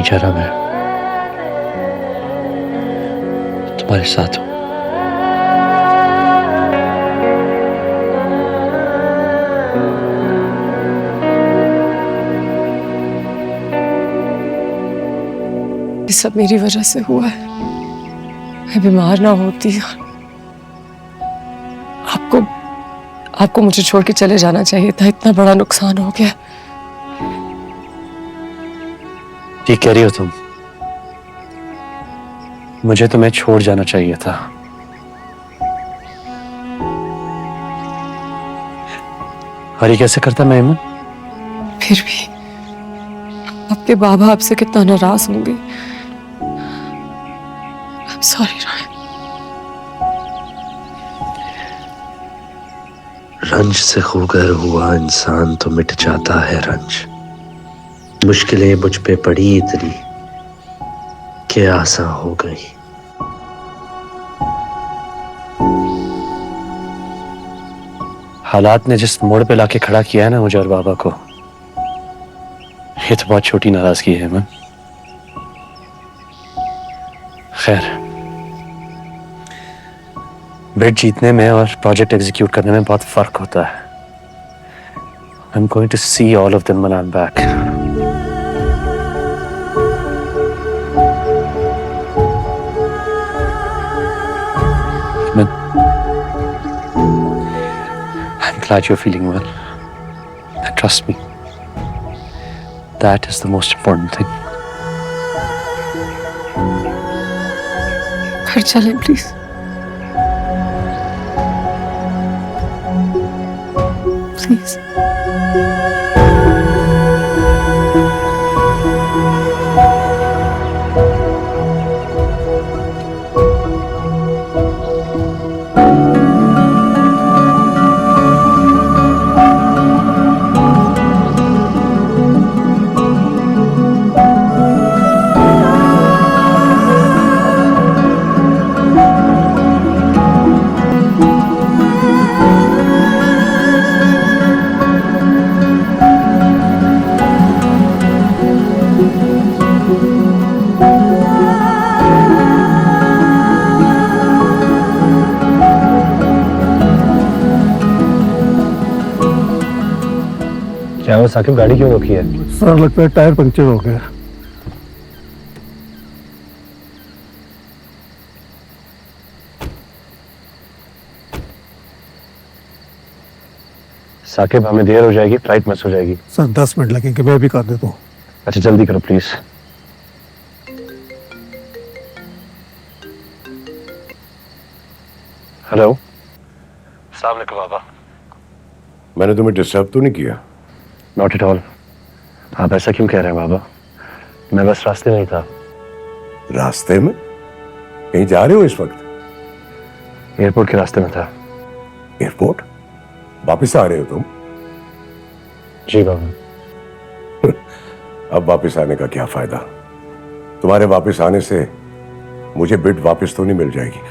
चाह रहा मैं तुम्हारे साथ हूं। ये सब मेरी वजह से हुआ है। मैं बीमार ना होती, आपको मुझे छोड़ के चले जाना चाहिए था। इतना बड़ा नुकसान हो गया। ठीक कह रही हो तुम। मुझे तुम्हें छोड़ जाना चाहिए था। और ये कैसे करता मैं? फिर भी आपके बाबा आपसे कितना नाराज होंगे। Sorry Ryan. रंज से खोकर हुआ इंसान तो मिट जाता है रंज। मुश्किलें मुझ पे पड़ी इतनी कि आसान हो गई। हालात ने जिस मोड़ पे लाके खड़ा किया है ना मुझे और बाबा को, ये तो बहुत छोटी नाराजगी है मन। खैर, बिड जीतने में और प्रोजेक्ट एग्जीक्यूट करने में बहुत फर्क होता है। I'm going to see all of them when I'm back. I'm glad you're feeling well. And trust me, that is the most important thing. घर चलें प्लीज। प्लीज। क्या वो साकिब गाड़ी क्यों रोकी है? सर लगता है टायर पंक्चर हो गया। साकिब हमें देर हो जाएगी, फ्लाइट मिस हो जाएगी। सर 10 मिनट लगेंगे, मैं भी कर देता हूँ। अच्छा जल्दी करो प्लीज। हेलो। अस्सलाम वालेकुम बाबा। मैंने तुम्हें डिस्टर्ब तो नहीं किया? Not at all. आप ऐसा क्यों कह रहे हैं बाबा? मैं बस रास्ते में ही था। रास्ते में? कहीं जा रहे हो इस वक्त? एयरपोर्ट के रास्ते में था। एयरपोर्ट? वापस आ रहे हो तुम? जी बाबा। अब वापस आने का क्या फायदा? तुम्हारे वापस आने से मुझे बिड वापस तो नहीं मिल जाएगी।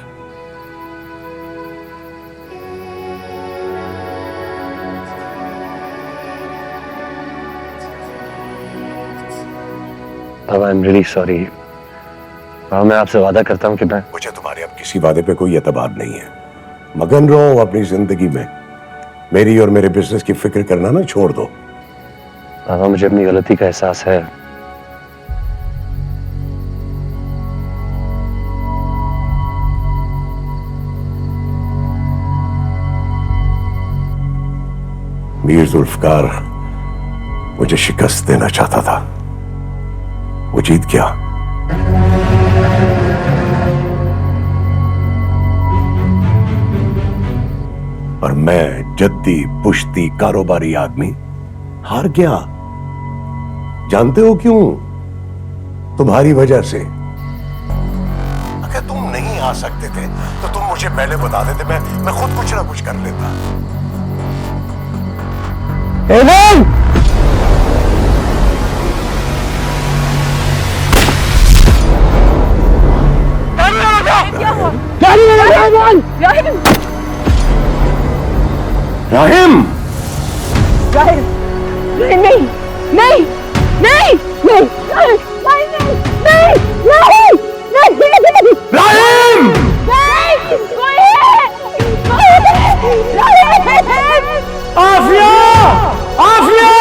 बाबा आई एम रियली सॉरी। बाबा मैं आपसे वादा करता हूँ कि मैं मुझे तुम्हारे अब किसी वादे पे कोई एतबार नहीं है। मगन रहो अपनी जिंदगी में। मेरी और मेरे बिजनेस की फिक्र करना ना छोड़ दो। बाबा मुझे अपनी गलती का एहसास है। मीर जुल्फकार मुझे शिकस्त देना चाहता था, वो जीत गया। और मैं जद्दी पुश्ती कारोबारी आदमी हार गया। जानते हो क्यों? तुम्हारी वजह से। अगर तुम नहीं आ सकते थे तो तुम मुझे पहले बता देते, मैं खुद कुछ ना कुछ कर लेता। राहिम! नहीं नहीं नहीं नहीं नहीं नहीं नहीं राहिम! आफिया! आफिया!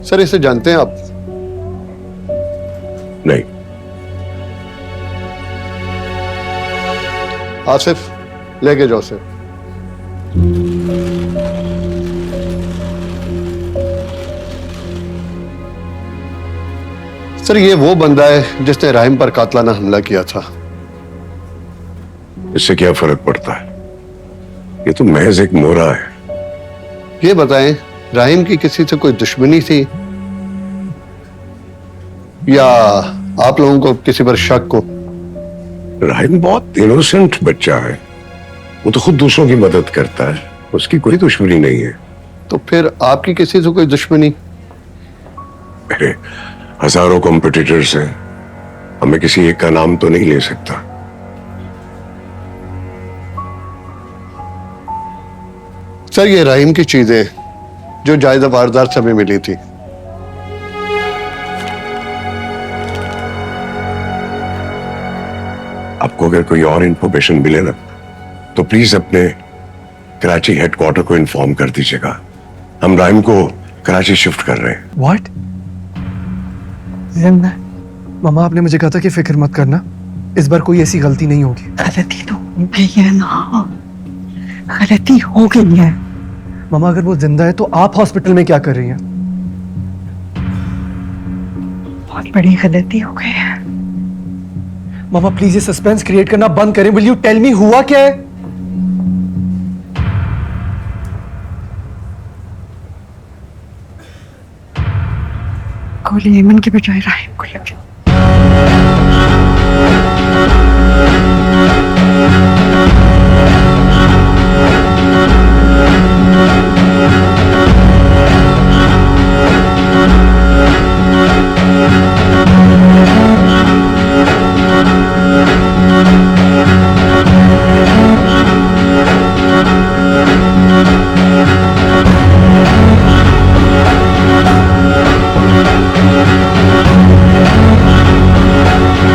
सर इसे जानते हैं आप? नहीं। आसिफ लेके जाओ सर। सर ये वो बंदा है जिसने राहिम पर कातलाना हमला किया था। इससे क्या फर्क पड़ता है? ये तो महज एक मोहरा है। ये बताएं राहिम की किसी से कोई दुश्मनी थी या आप लोगों को किसी पर शक को? राहिम बहुत इनोसेंट बच्चा है। वो तो खुद दूसरों की मदद करता है, उसकी कोई दुश्मनी नहीं है। तो फिर आपकी किसी से कोई दुश्मनी? अरे हजारों कॉम्पिटिटर्स हैं, हमें किसी एक का नाम तो नहीं ले सकता। सर ये राहिम की चीजें जो जायदा वारदात से हमें मिली थी, आपको अगर कोई और इंफॉर्मेशन मिले ना तो प्लीज अपने कराची हेडक्वार्टर को इन्फॉर्म कर दीजिएगा। हम राहिम को कराची शिफ्ट कर रहे हैं। व्हाट? जिंदा? मामा आपने मुझे कहा था कि फिक्र मत करना, इस बार कोई ऐसी गलती नहीं होगी। गलती तो हो गई है ना, गलती हो गई है। मामा अगर वो जिंदा है तो आप हॉस्पिटल में क्या कर रही हैं? बहुत बड़ी गलती हो गई है। मामा प्लीज ये सस्पेंस क्रिएट करना बंद करें। विल यू टेल मी हुआ क्या है? गोली एमन के बजाय राहिम को लगी।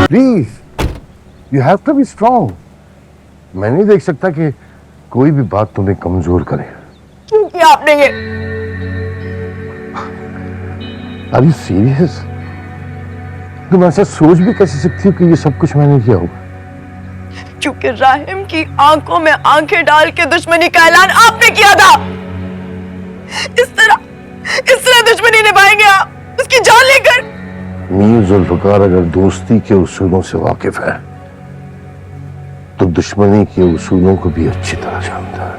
Please you have to be strong. मैं नहीं देख सकता कि कोई भी बात तुम्हें कमजोर करे। क्यों किया आपने ये? Are you serious? तुम ऐसा सोच भी कैसे सकती हो कि ये सब कुछ मैंने किया होगा? क्योंकि राहिम की आंखों में आंखें डाल के दुश्मनी का ऐलान आपने किया था। इस तरह दुश्मनी निभाएंगे आप उसकी जान लेकर? मीर जुल्फकार अगर दोस्ती के उसूलों से वाकिफ है तो दुश्मनी के उसूलों को भी अच्छी तरह जानता है।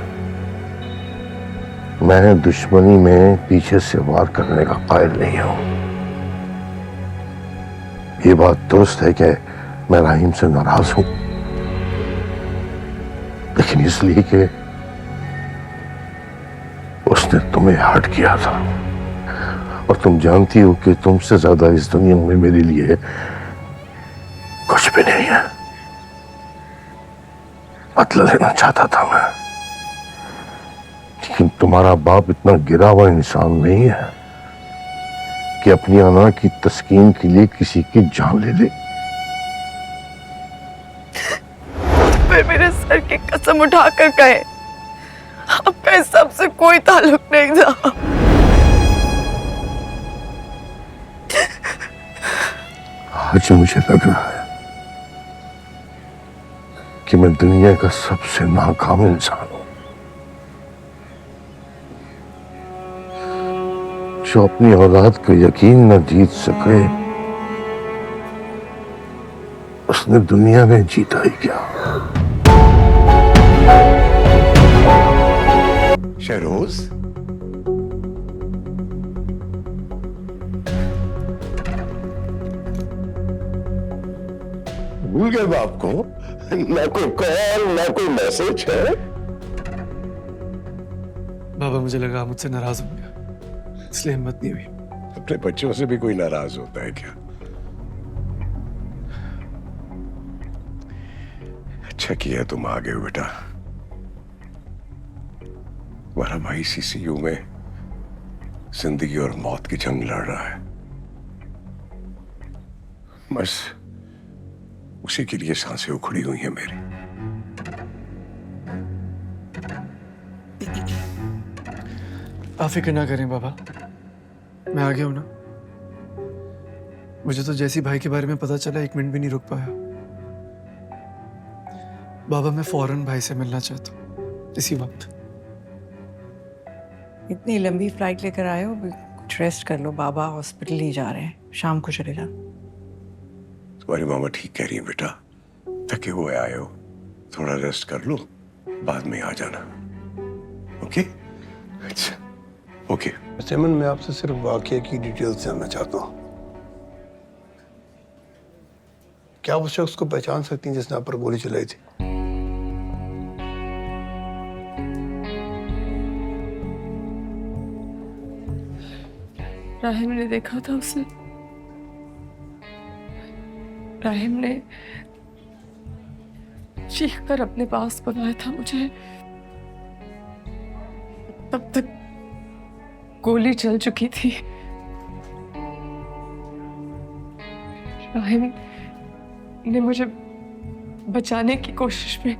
मैं दुश्मनी में पीछे से वार करने का कायल नहीं हूं। ये बात दुरुस्त है कि मैं राहिम से नाराज हूं, लेकिन इसलिए कि उसने तुम्हें हर्ट किया था और तुम जानती हो कि तुमसे ज्यादा इस दुनिया में मेरे लिए कुछ भी नहीं है। बदला लेना चाहता था मैं, लेकिन तुम्हारा बाप इतना गिरा हुआ इंसान नहीं है कि अपनी अना की तस्कीन के लिए किसी की जान ले ले। फिर मेरे सर की कसम उठाकर कहे आपका इस सब से कोई ताल्लुक नहीं था। आज मुझे लग रहा है कि मैं दुनिया का सबसे नाकाम इंसान हूं। जो अपनी औलाद को यकीन न जीत सके उसने दुनिया में जीता ही क्या। शहरोज, भूल गए बाप को? ना कोई कॉल ना कोई मैसेज है। बाबा मुझे लगा आप मुझसे नाराज हो गया, इसलिए हिम्मत नहीं हुई। अपने बच्चों से भी कोई नाराज होता है क्या? अच्छा किया तुम आ गए हो बेटा। तुम्हारा भाई सीसीयू में जिंदगी और मौत की जंग लड़ रहा है, बस उसी के लिए सांसें उखड़ी हुई हैं मेरी। आप फिक्र ना करें बाबा, मैं आ गया हूं ना। मुझे तो जैसी भाई के बारे में पता चला 1 मिनट भी नहीं रुक पाया। बाबा मैं फौरन भाई से मिलना चाहता हूँ इसी वक्त। इतनी लंबी फ्लाइट लेकर आए हो, कुछ रेस्ट कर लो। बाबा हॉस्पिटल ही जा रहे हैं, शाम को चले जाओ। तुम्हारी मामा ठीक कह रही है बेटा, थके हुए आए हो, थोड़ा रेस्ट कर लो, बाद में आ जाना। ओके? अच्छा ओके। सिमन, मैं आपसे सिर्फ वाकये की डिटेल्स जानना चाहता हूँ। क्या आप उस शख्स को पहचान सकती हैं जिसने आप पर गोली चलाई थी? राहिम ने देखा था उसे। राहिम ने चीख कर अपने पास बुलाया था मुझे। तब तक गोली चल चुकी थी। राहिम ने मुझे बचाने की कोशिश में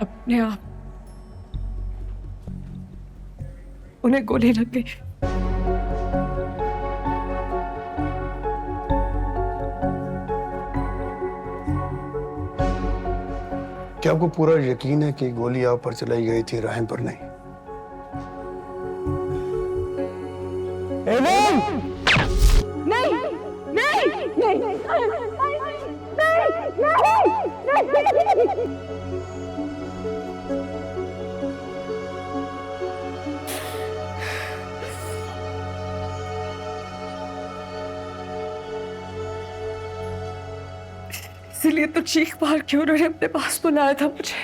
अपने आप उन्हें गोली लग गई। क्या आपको पूरा यकीन है कि गोली आप पर चलाई गई थी, राहिम पर नहीं? इसीलिए तो चीख मार के उन्होंने अपने पास बुलाया था मुझे।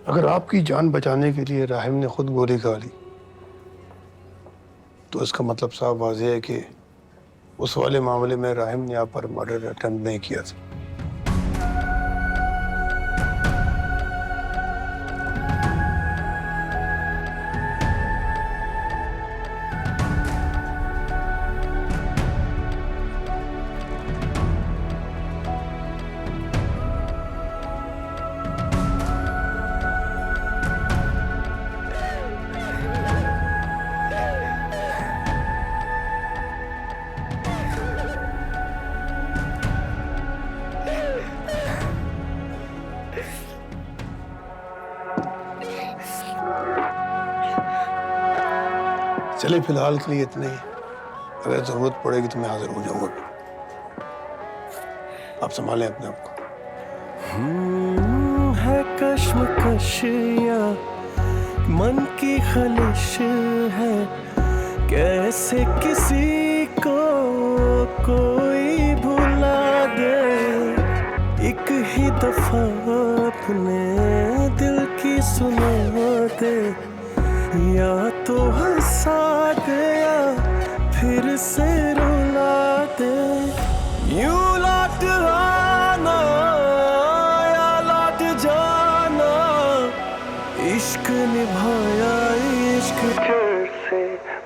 अगर आपकी जान बचाने के लिए राहिम ने खुद गोली खा ली तो इसका मतलब साफ वाज़ेह है कि उस वाले मामले में राहिम ने आप पर मर्डर अटेम्प्ट नहीं किया था। चले फिलहाल के लिए इतने ही, अगर जरूरत पड़ेगी तो मैं हाजिर हो जाऊंगा। आप संभालें अपने आप को। है कश्मकशियाँ मन की खलिश है, कैसे किसी को कोई भुला दे। एक ही दफा अपने दिल की सुना दे, या तो हंसा दे या फिर से रुला दे। यूं लौट आना या लौट जाना, इश्क निभाया इश्क जड़ से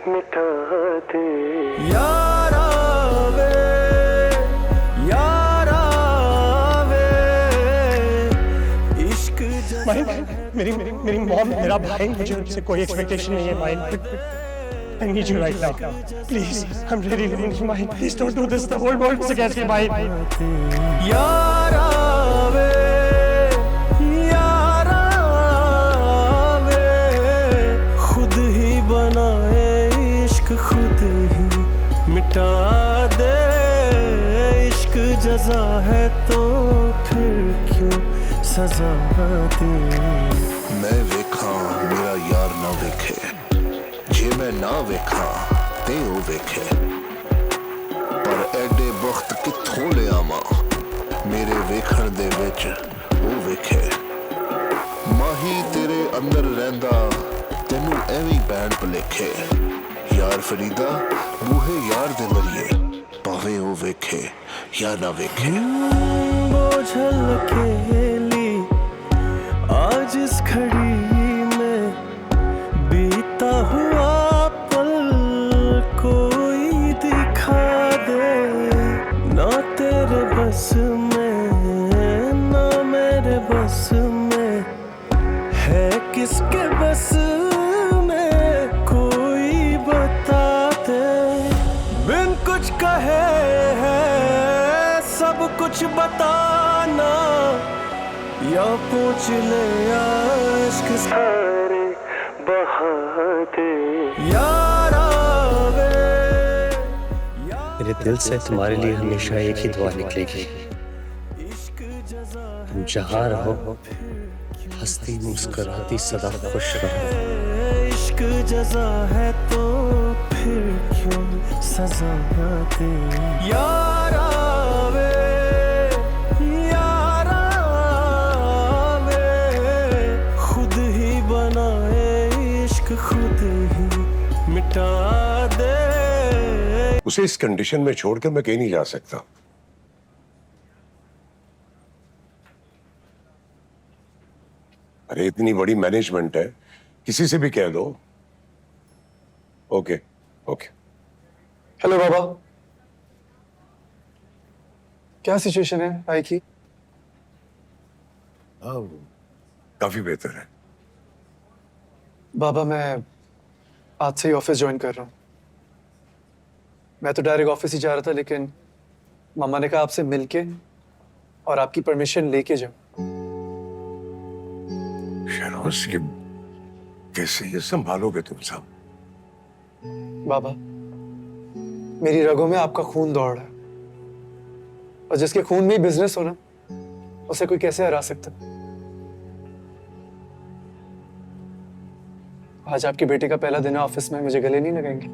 मिटा दे। यारा वे, यारा वे, इश्क मेरी मॉम, मेरा भाई, मुझे उनसे कोई एक्सपेक्टेशन नहीं है mind. I need you right now. Please, I'm really losing my mind. Please don't do this. The whole world is against me, mind. यारा वे, जजा है तो फिर क्यों सजा दी। मैं वेखा मेरा यार ना वेखे, जे मैं ना वेखा ते ओ वेखे, पर एडे वक्त किथों ले आवां मेरे वेखण दे विच ओ वेखे। माही तेरे अंदर रहिंदा तेनू एवें पैण भुलेखे, यार फरीदा बूहे यार दे मरिए भावें ओ वेखे या ना वेखे। बोझल अकेली आज इस घड़ी में बीता हुआ पल कोई दिखा दे, ना तेरे बस में ना मेरे बस में है, किसके बस में कोई बता दे। बिन कुछ कहे है सब कुछ बताना, या पूछ ले इश्क सारे बहाते। यारा वे मेरे दिल से तुम्हारे लिए हमेशा एक ही दुआ निकलेगी, तुम जहां रहो हंसती मुस्कुराती सदा खुश रहो। इश्क जजा है तो फिर क्यों सजा दे। यारा वे यारा वे, खुद ही बनाए इश्क खुद ही मिटा दे। उसे इस कंडीशन में छोड़कर मैं कहीं नहीं जा सकता। अरे इतनी बड़ी मैनेजमेंट है, किसी से भी कह दो। Okay okay. हेलो बाबा, क्या सिचुएशन है भाई की? काफी बेहतर है। बाबा मैं आज से ही ऑफिस ज्वाइन कर रहा हूँ। मैं तो डायरेक्ट ऑफिस ही जा रहा था, लेकिन मामा ने कहा आपसे मिलके और आपकी परमिशन लेके जाओ। शहनाज, ये कैसे ये संभालोगे तुम सब? बाबा मेरी रगों में आपका खून दौड़ रहा है, और जिसके खून में ही बिजनेस हो ना, उसे कोई कैसे हरा सकता? आज आपके बेटे का पहला दिन है ऑफिस में, मुझे गले नहीं लगाएंगे?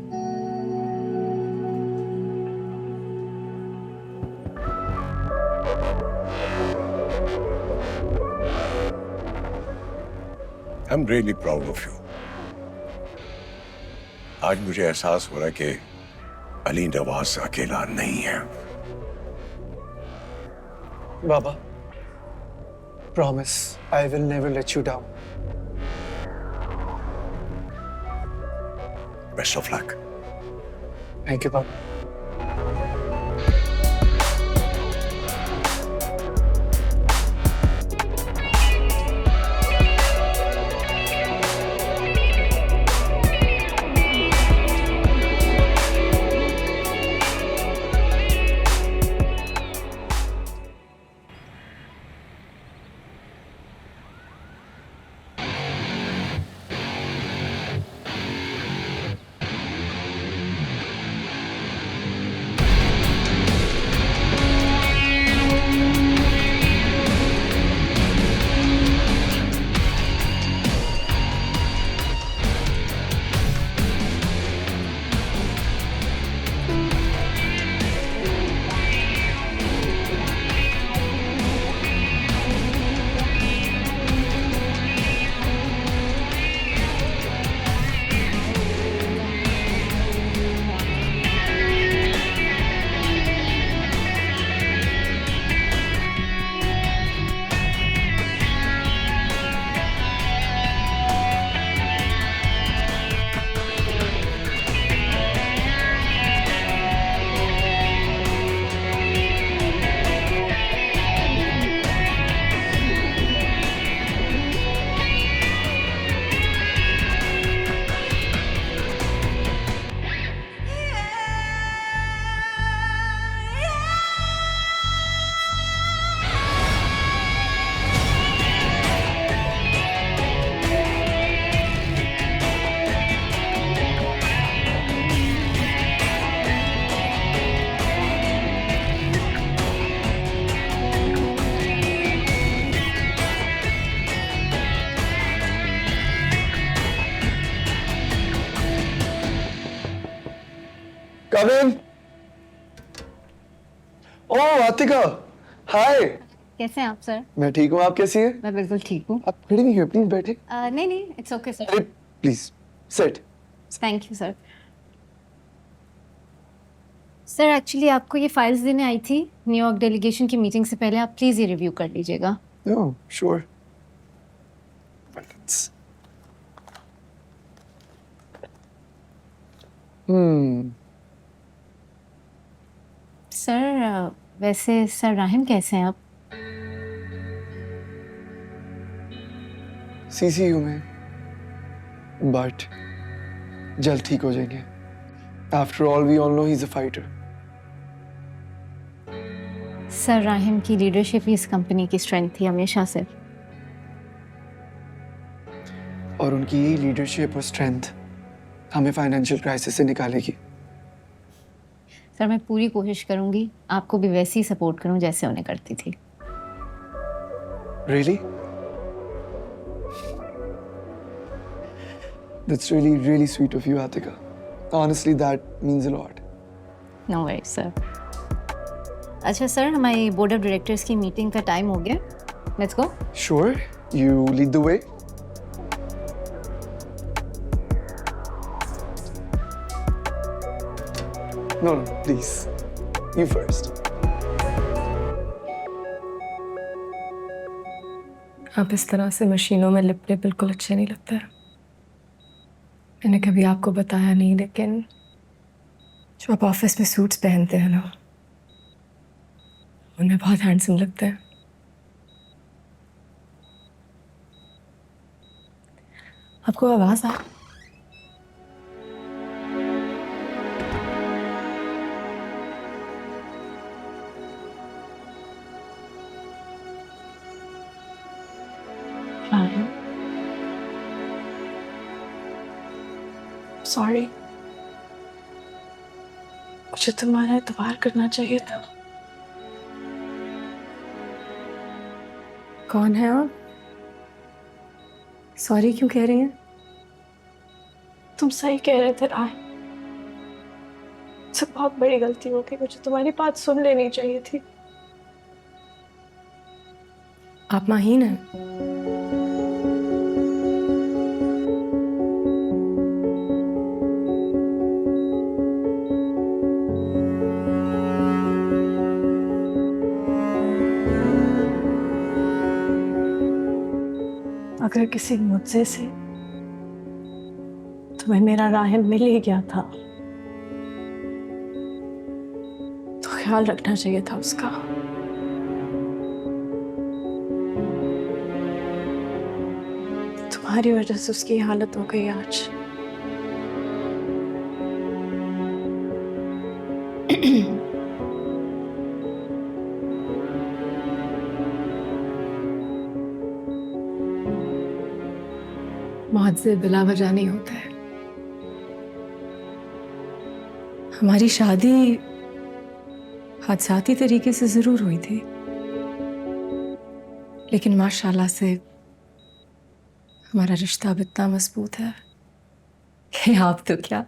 I'm really proud of you. आज मुझे एहसास हो रहा है कि अली नवाज अकेला नहीं है। बाबा promise I will never let you down. Best of luck. Thank you बाबा। Come in. Oh, Atika. Hi. कैसे हैं आप सर? मैं ठीक हूँ, आप कैसी हैं? मैं बिल्कुल ठीक हूँ। आप खड़ी नहीं हुई, प्लीज बैठे। नहीं नहीं, इट्स ओके सर। अरे please sit. Thank you sir. Sir actually आपको ये फाइल्स देने आई थी न्यूयॉर्क डेलीगेशन की मीटिंग से पहले। आप प्लीज ये रिव्यू कर लीजिएगा। Oh sure. सर वैसे सर राहिम कैसे हैं आप? सीसीयू में, बट जल्द ठीक हो जाएंगे। After all we all know he is a fighter. Sir Rahim की लीडरशिप ही इस कंपनी की स्ट्रेंथ थी हमेशा से, और उनकी यही लीडरशिप और स्ट्रेंथ हमें फाइनेंशियल क्राइसिस से निकालेगी। सर मैं पूरी कोशिश करूंगी आपको भी वैसे ही सपोर्ट करूं जैसे उन्हें करती थी। Really? That's really, really sweet of you, Atika. Honestly, that means a lot. No worries sir. अच्छा सर, हमारी बोर्ड ऑफ डायरेक्टर्स की मीटिंग का टाइम हो गया। Let's go. Sure, you lead the way. No, please. You first. आप इस तरह से मशीनों में लिपटे बिल्कुल अच्छे नहीं लगते। मैंने कभी आपको बताया नहीं, लेकिन जो आप ऑफिस में सूट्स पहनते हैं ना, उनमें बहुत हैंडसम लगते हैं। आपको आवाज आ? सॉरी, मुझे तुम्हारा एतबार करना चाहिए था। कौन है आप? सॉरी क्यों कह रही हैं? तुम सही कह रहे थे राय, मुझसे बहुत बड़ी गलती हो गई। मुझे तुम्हारी बात सुन लेनी चाहिए थी। आप माहीन हैं? अगर किसी मुझसे से तुम्हें मेरा राहिम मिल ही गया था तो ख्याल रखना चाहिए था उसका। तुम्हारी वजह से उसकी हालत हो गई आज। मौत से बिला वजह नहीं होता है। हमारी शादी हादसाती तरीके से जरूर हुई थी, लेकिन माशाल्लाह से हमारा रिश्ता अब इतना मजबूत है कि आप तो क्या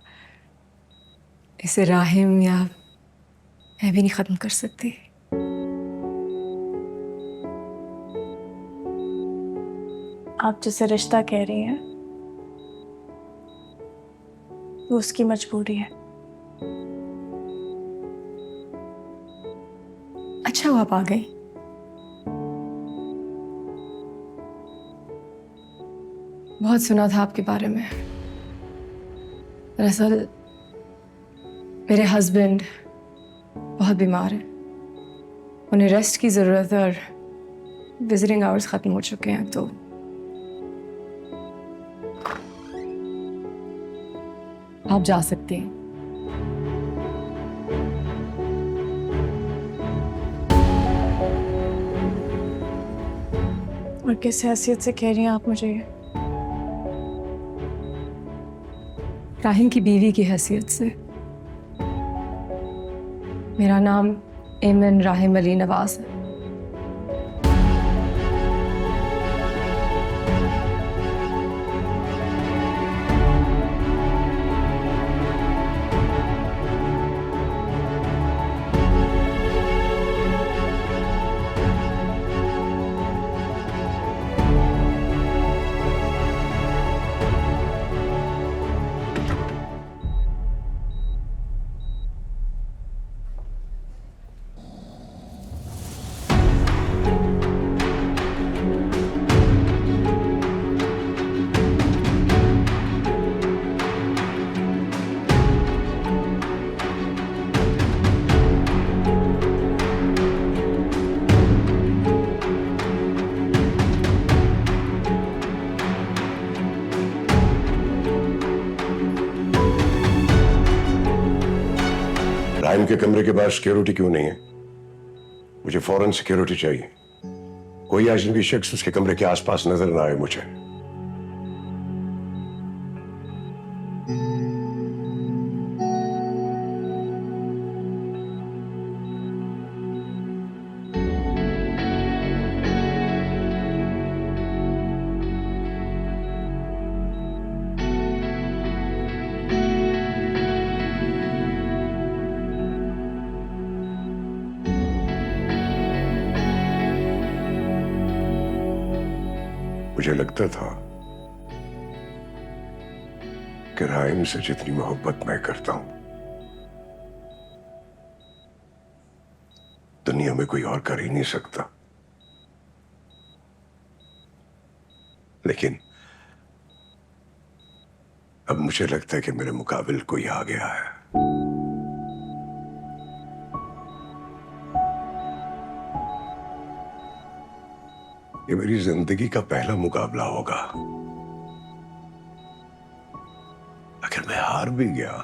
इसे राहिम या मैं भी नहीं खत्म कर सकती। आप जिसे रिश्ता कह रही हैं वो उसकी मजबूरी है। अच्छा हुआ आप आ गई। बहुत सुना था आपके बारे में। दरअसल मेरे हस्बैंड बहुत बीमार हैं, उन्हें रेस्ट की ज़रूरत है और विजिटिंग आवर्स ख़त्म हो चुके हैं, तो आप जा सकते हैं। और किस हैसियत से कह रही हैं आप मुझे? राहिम की बीवी की हैसियत से। मेरा नाम एमन राहिम अली नवाज है। राहिम के कमरे के बाहर सिक्योरिटी क्यों नहीं है? मुझे फौरन सिक्योरिटी चाहिए। कोई अजनबी शख्स उसके कमरे के आसपास नजर ना आए मुझे। मुझे लगता था कि राहिम से जितनी मोहब्बत मैं करता हूं दुनिया में कोई और कर ही नहीं सकता, लेकिन अब मुझे लगता है कि मेरे मुकाबिल कोई आ गया है। ये मेरी जिंदगी का पहला मुकाबला होगा। अगर मैं हार भी गया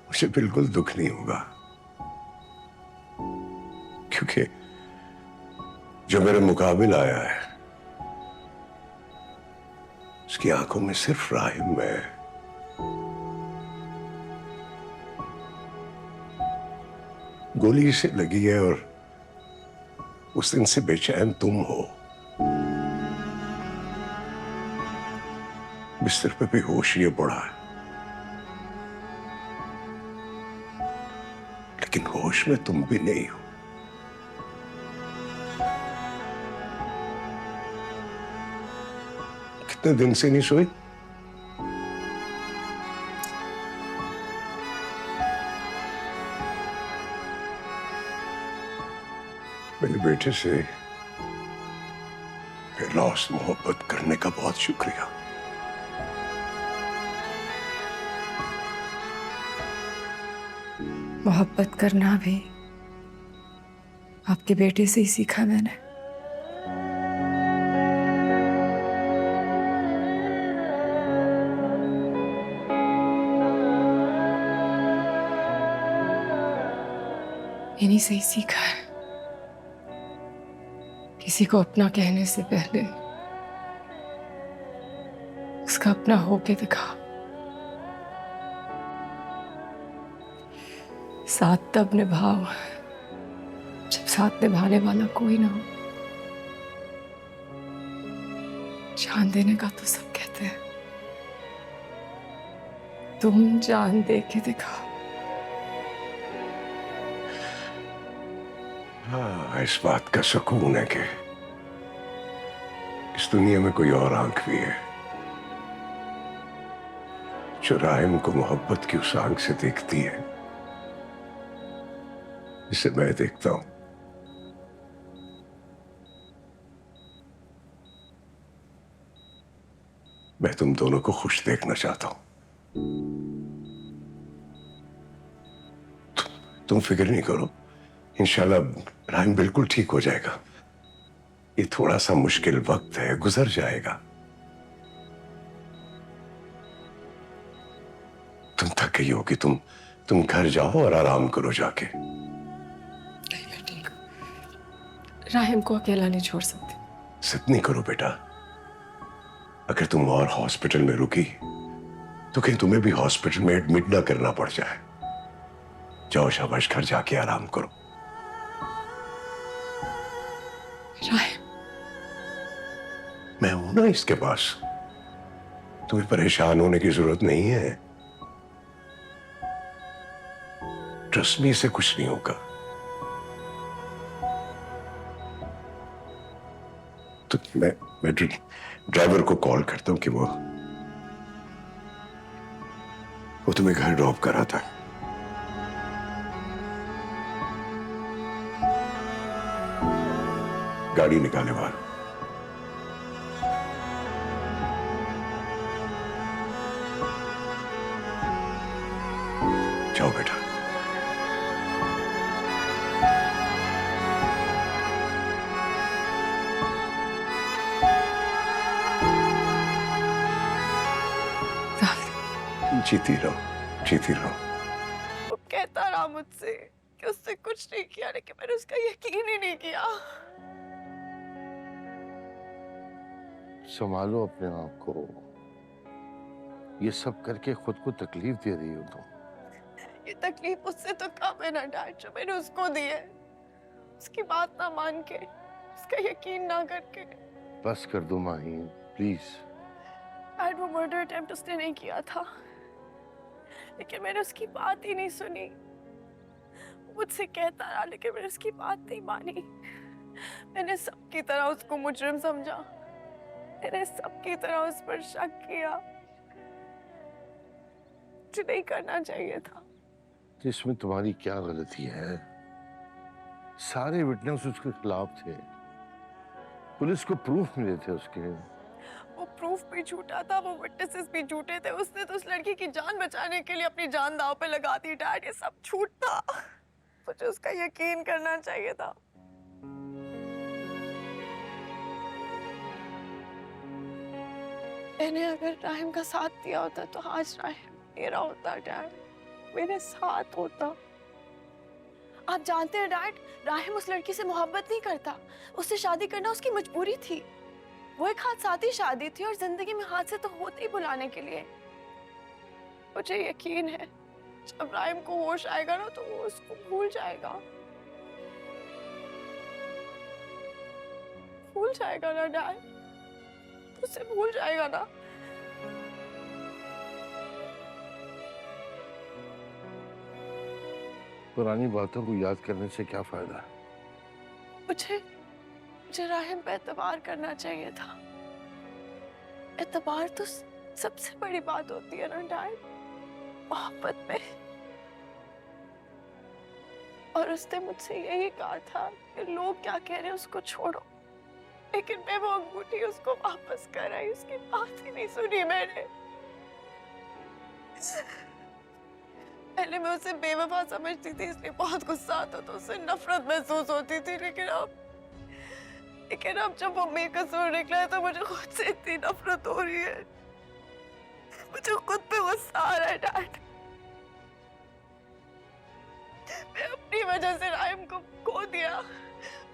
मुझे बिल्कुल दुख नहीं होगा, क्योंकि जो मेरे मुकाबिल आया है उसकी आंखों में सिर्फ राहिम है। गोली इसे लगी है और उस दिन से बेचैन तुम हो। बिस्तर पे बेहोश ये पड़ा है, लेकिन होश में तुम भी नहीं हो। कितने दिन से नहीं सोई? मेरे बेटे से बेलौस मोहब्बत करने का बहुत शुक्रिया। मोहब्बत करना भी आपके बेटे से ही सीखा मैंने। इन्हीं से ही सीखा है। किसी को अपना कहने से पहले उसका अपना होके दिखा। साथ तब निभाओ जब साथ निभाने वाला कोई ना हो। जान देने का तो सब कहते हैं, तुम जान दे के दिखाओ। हाँ, इस बात का सुकून है कि इस दुनिया में कोई और आंख भी है जो राहिम को मोहब्बत की उस आंख से देखती है जिसे मैं देखता हूं। मैं तुम दोनों को खुश देखना चाहता हूं। तुम फिक्र नहीं करो, इंशाल्लाह राहिम बिल्कुल ठीक हो जाएगा। ये थोड़ा सा मुश्किल वक्त है, गुजर जाएगा। तुम थक गई होगी, तुम घर जाओ और आराम करो जाके। नहीं, मैं ठीक हूं। राहिम को अकेला नहीं छोड़ सकती। जिद नहीं करो बेटा। अगर तुम और हॉस्पिटल में रुकी तो कहीं तुम्हें भी हॉस्पिटल में एडमिट ना करना पड़ जाए। जाओ शाबाश, घर जाके आराम करो। राहिम, मैं हूं ना इसके पास, तुम्हें परेशान होने की जरूरत नहीं है। ट्रस्ट मी, से कुछ नहीं होगा। तो मैं ड्राइवर को कॉल करता हूं कि वो तुम्हें घर ड्रॉप कराता है। गाड़ी निकाले बाहर। जाओ बेटा। जीती रहो, जीती रहो। कहा मुझसे कि उसने कुछ नहीं किया, लेकिन मैंने उसका यकीन ही नहीं किया। संभालो अपने आप को, ये सब करके खुद को तकलीफ दे रही हो तुम। ये तकलीफ उससे तो कम है ना डैड, जो मैंने उसको दी है, उसकी बात ना मान के, उसका यकीन ना करके। बस कर दो माही, प्लीज। डैड वो मर्डर अटेम्प्ट उसने नहीं किया था, लेकिन मैंने उसकी बात ही नहीं सुनी। मुझसे कहता रहा लेकिन मैंने उसकी बात नहीं मानी। मैंने सबकी तरह उसको मुजरिम समझा, मैंने सबकी तरह उस पर शक किया। मुझे नहीं करना चाहिए था। इसमें तुम्हारी क्या गलती है? सारे विटनेस उसके खिलाफ थे, पुलिस को प्रूफ मिले थे उसके। वो प्रूफ भी झूठा था, वो विटनेसेस भी झूठे थे। उसने तो उस लड़की की जान बचाने के लिए अपनी जान दांव पे लगा दी। डैड ये सब झूठ था, मुझे उसका यकीन करना चाहिए था। मैंने अगर राहिम का साथ दिया होता तो आज राहिम मेरा होता डैड, मेरे साथ होता। आप जानते हैं डैड, राहिम उस लड़की से मोहब्बत नहीं करता, उससे शादी करना उसकी मजबूरी थी। वो एक हादसाती शादी थी और जिंदगी में हादसे तो होते ही बुलाने के लिए। मुझे यकीन है जब राहिम को होश आएगा ना तो वो उसको भूल जाएगा। भूल जाएगा ना डैड, उसे भूल जाएगा ना। पुरानी बातों को याद करने से क्या फायदा? मुझे राहिम पे एतबार करना चाहिए था। एतबार तो सबसे बड़ी बात होती है ना डैड, मोहब्बत में। और उसने मुझसे यही कहा था कि लोग क्या कह रहे हैं उसको छोड़ो, लेकिन मैं वो अंगूठी उसको वापस कर आई। उसकी बात ही नहीं सुनी मैंने। पहले मैं उसे बेवफा समझती थी, इसलिए बहुत गुस्सा आता था, उससे नफरत महसूस होती थी। लेकिन अब जब वो बेकसूर निकला है तो मुझे खुद से इतनी नफरत हो रही है। मुझे खुद पे गुस्सा आ रहा है डैड। मैं अपनी वजह से राहिम को खो दिया,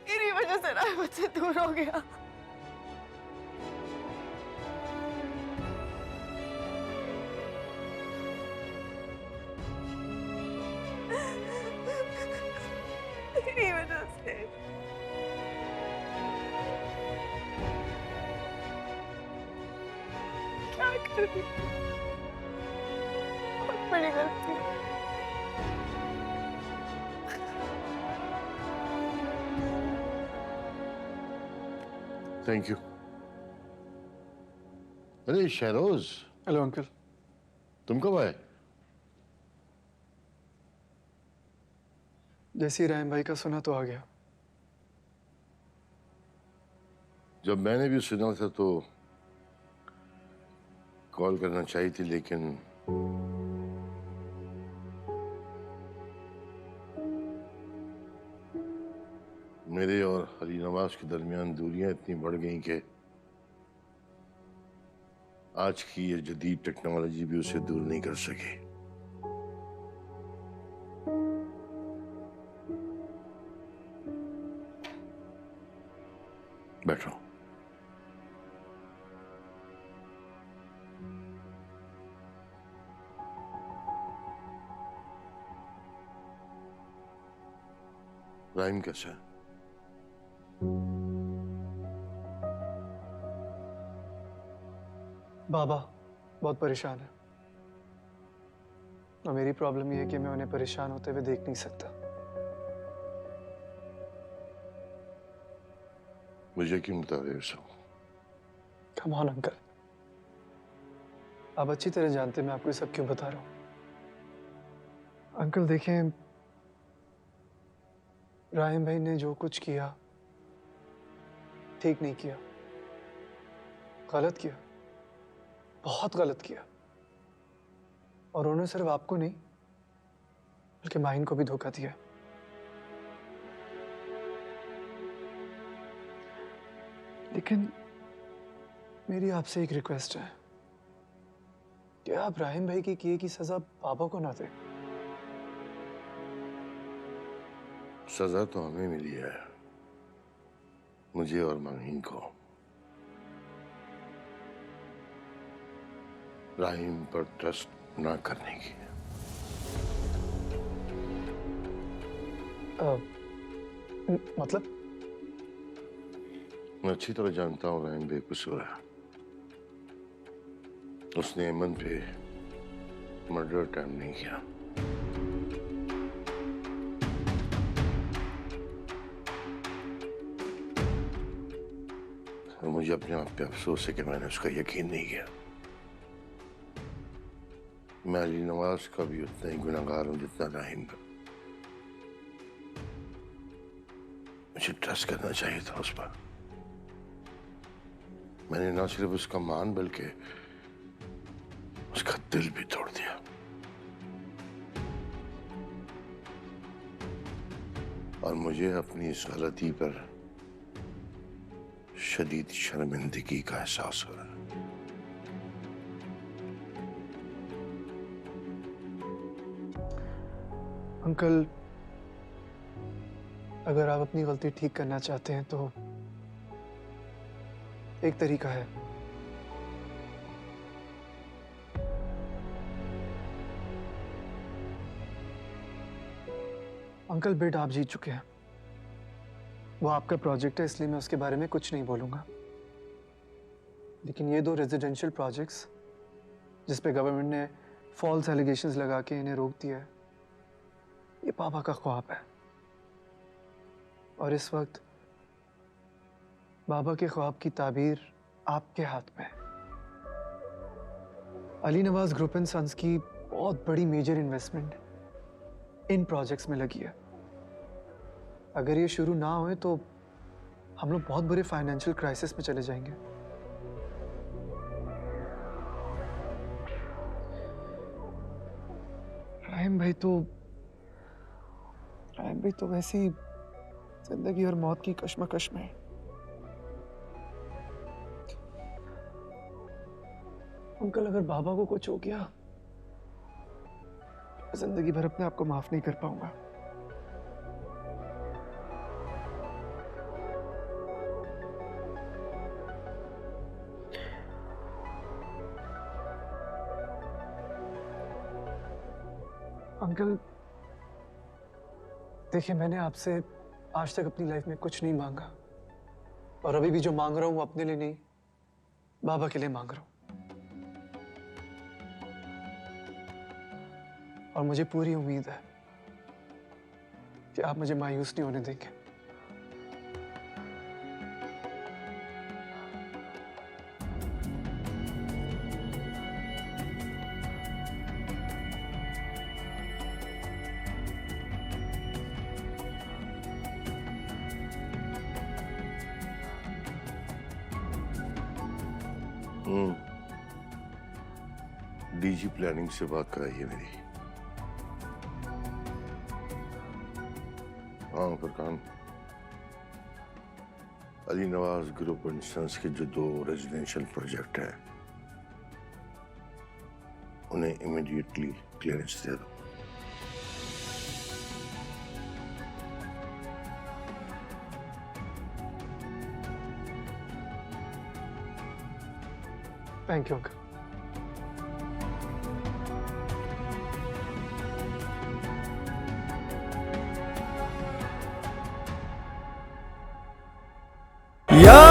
मेरी वजह से राहिम मुझसे दूर हो गया। मेरी वजह से। क्या करूं? बहुत बड़ी गलती। Thank you. अरे शहरोज। Hello uncle. तुम कब आए? जैसे ही राहिम भाई का सुना तो आ गया। जब मैंने भी सुना था तो कॉल करना चाहिए थी, लेकिन मेरे और अली नवाज के दरमियान दूरियां इतनी बढ़ गई कि आज की ये जदीद टेक्नोलॉजी भी उसे दूर नहीं कर सकी। बैठो। राहिम कैसा है? बाबा बहुत परेशान है और मेरी प्रॉब्लम ये है कि मैं उन्हें परेशान होते हुए देख नहीं सकता। मुझे क्यों बता रहे हो सब? कम ऑन अंकल, आप अच्छी तरह जानते हैं मैं आपको ये सब क्यों बता रहा हूं। अंकल देखें, राहिम भाई ने जो कुछ किया ठीक नहीं किया, गलत किया, बहुत गलत किया। और उन्होंने सिर्फ आपको नहीं बल्कि माहिन को भी धोखा दिया। लेकिन मेरी आपसे एक रिक्वेस्ट है कि आप राहिम भाई की किए की सजा बाबा को ना दें। सजा तो हमें मिली है, मुझे और माहीन को। राहिम पर ट्रस्ट ना करने की। मतलब? मैं अच्छी तरह जानता हूँ राहिम बेकसूर है। उसने अमन पे मर्डर अटेम्प्ट नहीं किया। और मुझे अपने आप पे अफसोस है कि मैंने उसका यकीन नहीं किया। मैं अली नवाज का भी उतना ही गुनहगार हूं जितना राहिम का। मुझे ट्रस्ट करना चाहिए था उस पर। मैंने ना सिर्फ उसका मान बल्कि उसका दिल भी तोड़ दिया। और मुझे अपनी इस गलती पर शदीद शर्मिंदगी का एहसास हो रहा है। अंकल, अगर आप अपनी गलती ठीक करना चाहते हैं तो एक तरीका है। अंकल, बिड आप जीत चुके हैं। वो आपका प्रोजेक्ट है, इसलिए मैं उसके बारे में कुछ नहीं बोलूंगा। लेकिन ये 2 रेजिडेंशियल प्रोजेक्ट्स जिस पे गवर्नमेंट ने फॉल्स एलिगेशंस लगा के इन्हें रोक दिया है, ये पापा का ख्वाब है। और इस वक्त बाबा के ख्वाब की ताबीर आपके हाथ में है। Ali Nawaz group and sons की बहुत बड़ी मेजर इन्वेस्टमेंट इन प्रोजेक्ट्स में लगी है। अगर ये शुरू ना होए तो हम लोग बहुत बुरे फाइनेंशियल क्राइसिस में चले जाएंगे। राहिम भाई तो वैसी जिंदगी और मौत की कश्मकश में है। अंकल, अगर बाबा को कुछ हो गया, जिंदगी भर अपने आप को माफ नहीं कर पाऊंगा। अंकल, देखिए, मैंने आपसे आज तक अपनी लाइफ में कुछ नहीं मांगा, और अभी भी जो मांग रहा हूं वो अपने लिए नहीं, बाबा के लिए मांग रहा हूं। और मुझे पूरी उम्मीद है कि आप मुझे मायूस नहीं होने देंगे। डीजी प्लानिंग से बात कराइए मेरी। हाँ Furqan, Ali Nawaz group and sons के जो 2 रेजिडेंशियल प्रोजेक्ट हैं उन्हें इमीडिएटली क्लियरेंस दे दो। Thank you uncle. या